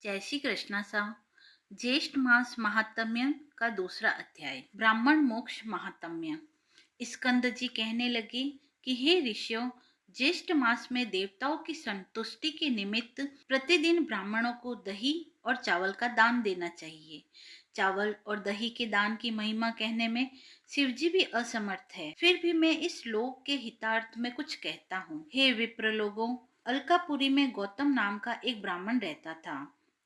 जय श्री कृष्णा सा। ज्येष्ठ मास महात्म्य का दूसरा अध्याय, ब्राह्मण मोक्ष महात्म्य। स्कंद जी कहने लगे कि हे ऋषियों, ज्येष्ठ मास में देवताओं की संतुष्टि के निमित्त प्रतिदिन ब्राह्मणों को दही और चावल का दान देना चाहिए। चावल और दही के दान की महिमा कहने में शिवजी भी असमर्थ है, फिर भी मैं इस लोक के हितार्थ में कुछ कहता हूँ। हे विप्र लोगों, अलकापुरी में गौतम नाम का एक ब्राह्मण रहता था।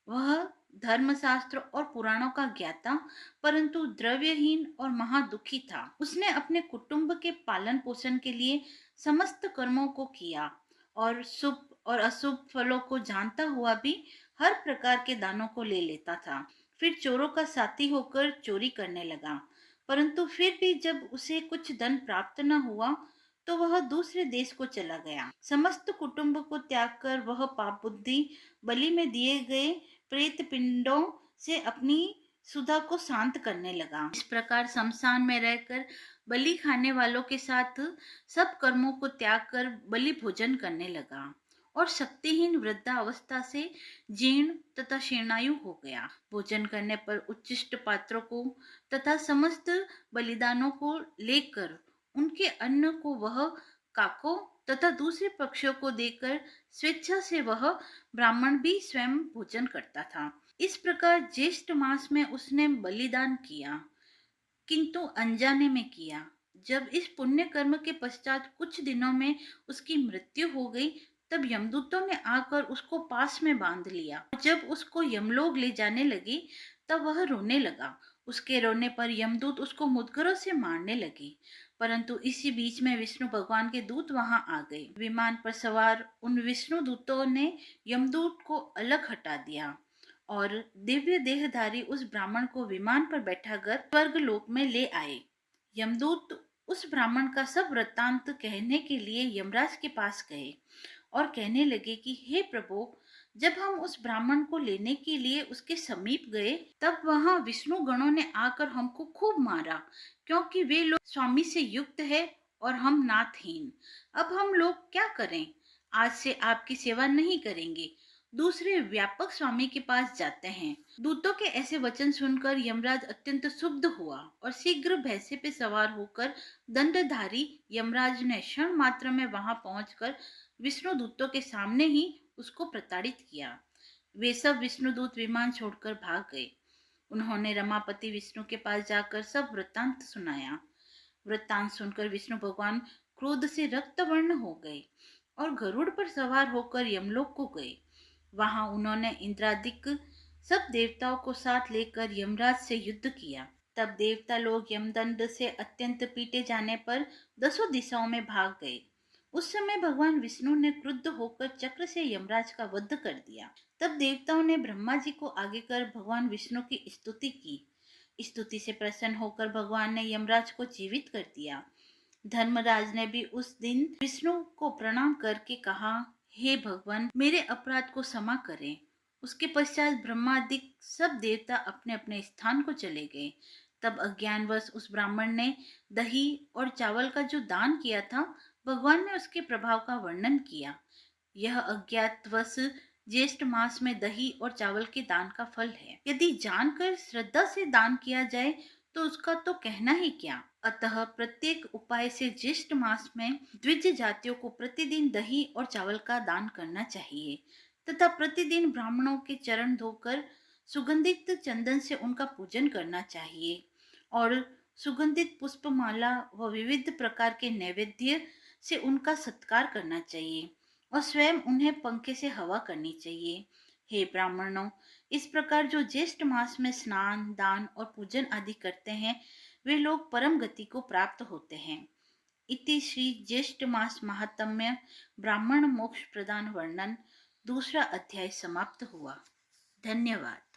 वह धर्मशास्त्र और पुराणों का ज्ञाता परंतु द्रव्यहीन और महादुखी था। उसने अपने कुटुंब के पालन पोषण के लिए समस्त कर्मों को किया और शुभ और अशुभ फलों को जानता हुआ भी हर प्रकार के दानों को ले लेता था। फिर चोरों का साथी होकर चोरी करने लगा, परंतु फिर भी जब उसे कुछ धन प्राप्त न हुआ तो वह दूसरे देश को चला गया। समस्त कुटुंब को त्याग कर वह पाप बुद्धि बलि में दिए गए प्रेत पिंडों से अपनी सुधा को शांत करने लगा। इस प्रकार शमशान में रहकर बलि खाने वालों के साथ सब कर्मों को त्याग कर बलि भोजन करने लगा और शक्तिहीन वृद्धावस्था से जीर्ण तथा शीर्णायु हो गया। भोजन करने पर उच्चिष्ट पात्रों को तथा समस्त बलिदानों को लेकर उनके अन्न को वह काकों तथा दूसरे पक्षियों को देकर स्वेच्छा से वह ब्राह्मण भी स्वयं भोजन करता था। इस प्रकार ज्येष्ठ मास में उसने बलिदान किया, किंतु अनजाने में किया। जब इस पुण्य कर्म के पश्चात कुछ दिनों में उसकी मृत्यु हो गई, तब यमदूतों ने आकर उसको पास में बांध लिया। जब उसको यमलोक ले जाने लगे तब वह रोने लगा। उसके रोने पर यमदूत उसको मुद्गरों से मारने लगे, परंतु इसी बीच में विष्णु भगवान के दूत वहां आ गए। विमान पर सवार उन विष्णु दूतों ने यमदूत को अलग हटा दिया और दिव्य देहधारी उस ब्राह्मण को विमान पर बैठाकर स्वर्ग लोक में ले आए। यमदूत उस ब्राह्मण का सब वृत्तांत कहने के लिए यमराज के पास गए और कहने लगे कि हे प्रभु, जब हम उस ब्राह्मण को लेने के लिए उसके समीप गए तब वहां विष्णु गणों ने आकर हमको खूब मारा, क्योंकि वे लोग स्वामी से युक्त है और हम नाथहीन। अब हम लोग क्या करें? आज से आपकी सेवा नहीं करेंगे, दूसरे व्यापक स्वामी के पास जाते हैं। दूतों के ऐसे वचन सुनकर यमराज अत्यंत क्षुब्ध हुआ और शीघ्र भैंसे पे सवार होकर दंडधारी यमराज ने क्षण मात्र में वहां पहुंचकर विष्णु दूतों के सामने ही उसको प्रताड़ित किया। वे सब विष्णुदूत विमान छोड़कर भाग गए। उन्होंने रमापति विष्णु के पास जाकर सब वृत्तांत सुनाया। वृत्तांत सुनकर विष्णु भगवान क्रोध से रक्तवर्ण हो गए और गरुड़ पर सवार होकर यमलोक को गए। वहां उन्होंने इंद्रादिक सब देवताओं को साथ लेकर यमराज से युद्ध किया। तब देवता लोग यमदंड से अत्यंत पीटे जाने पर दसों दिशाओं में भाग गए। उस समय भगवान विष्णु ने क्रुद्ध होकर चक्र से यमराज का वध कर दिया। तब देवताओं ने ब्रह्मा जी को आगे कर भगवान विष्णु की स्तुति की। स्तुति से प्रसन्न होकर भगवान ने यमराज को जीवित कर दिया। धर्मराज ने भी उस दिन विष्णु को प्रणाम करके कहा, हे भगवान, मेरे अपराध को क्षमा करें। उसके पश्चात ब्रह्मादिक सब देवता अपने अपने स्थान को चले गए। तब अज्ञानवश उस ब्राह्मण ने दही और चावल का जो दान किया था, भगवान ने उसके प्रभाव का वर्णन किया। यह अज्ञातवश ज्येष्ठ मास में दही और चावल के दान का फल है। यदि जानकर श्रद्धा से दान किया जाए तो उसका तो कहना ही क्या। अतः प्रत्येक उपाय से ज्येष्ठ मास में द्विज जातियों को प्रतिदिन दही और चावल का दान करना चाहिए तथा प्रतिदिन ब्राह्मणों के चरण धोकर सुगंधित चंदन से उनका पूजन करना चाहिए और सुगंधित पुष्पमाला व विविध प्रकार के नैवेद्य से उनका सत्कार करना चाहिए और स्वयं उन्हें पंखे से हवा करनी चाहिए। हे ब्राह्मणों, इस प्रकार जो ज्येष्ठ मास में स्नान, दान और पूजन आदि करते हैं, वे लोग परम गति को प्राप्त होते हैं। इति श्री ज्येष्ठ मास महात्म्य ब्राह्मण मोक्ष प्रदान वर्णन दूसरा अध्याय समाप्त हुआ। धन्यवाद।